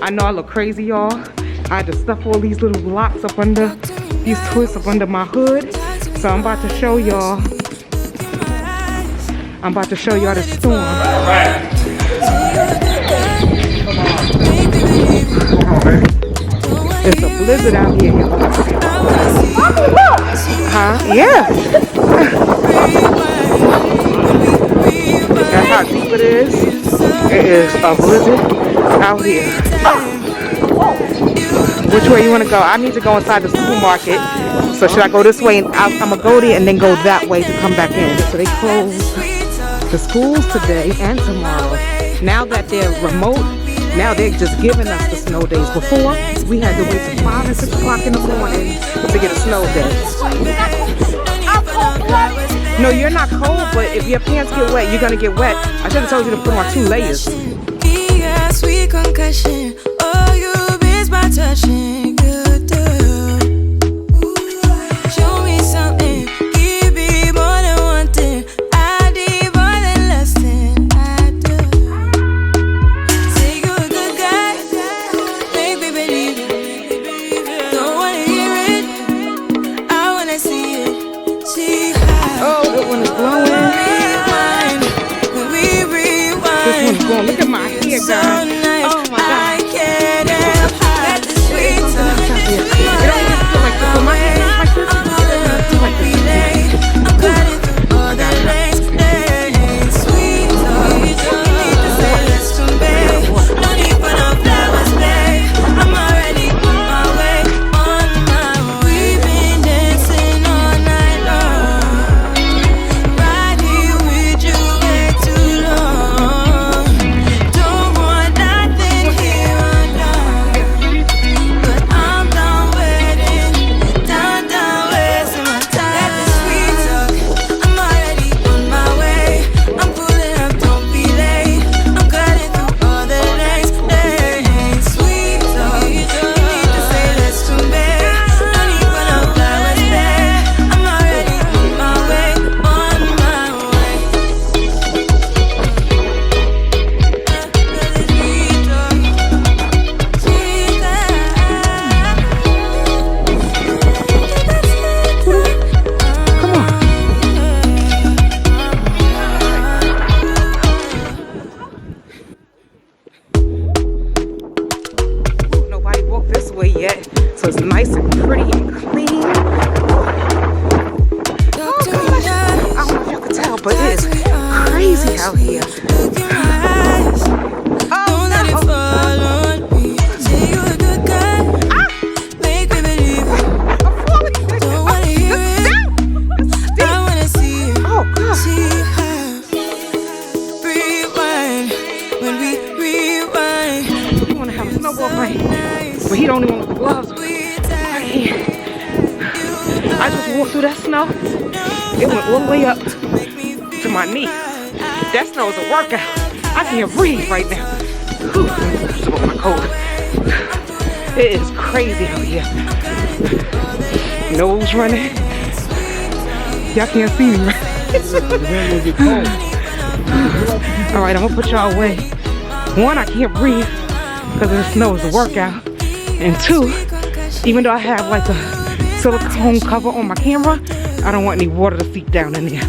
I know I look crazy, y'all. I had to stuff all these little blocks up under, these twists up under my hood. So I'm about to show y'all. I'm about to show y'all the storm. It's a blizzard out here, y'all. Huh? Yeah. That's how deep it is. It is a blizzard out here. Which way you want to go? I need to go inside the supermarket. So should I go this way? And I'm going to go there and then go that way to come back in. So they closed the schools today and tomorrow. Now that they're remote, now they're just giving us the snow days. Before, we had to wait till 5 and 6 o'clock in the morning to get a snow day. No, you're not cold, but if your pants get wet, you're going to get wet. I should have told you to put on 2 layers. Sweet concussion. Oh, you miss my touching. Good girl. Show me something. Give me more than one thing. I need more than less than I do. Say you're a good guy. Make me believe it. Don't wanna hear it. I wanna see it. See how. Oh, that one is blowing. Rewind. When we rewind. This one's blowing. Look at my hair, guys. So it's nice and pretty and clean. Oh gosh, I don't know if you can tell, but it is crazy out here. Oh no! But he don't even want the gloves. I just walked through that snow. It went all the way up to my knee. That snow is a workout. I can't breathe right now. Whew, I'm my coat. It is crazy out here. Nose running. Y'all can't see me, right? Alright, I'm gonna put y'all away. 1, I can't breathe because the snow is a workout. And 2, even though I have like a silicone cover on my camera, I don't want any water to seep down in there.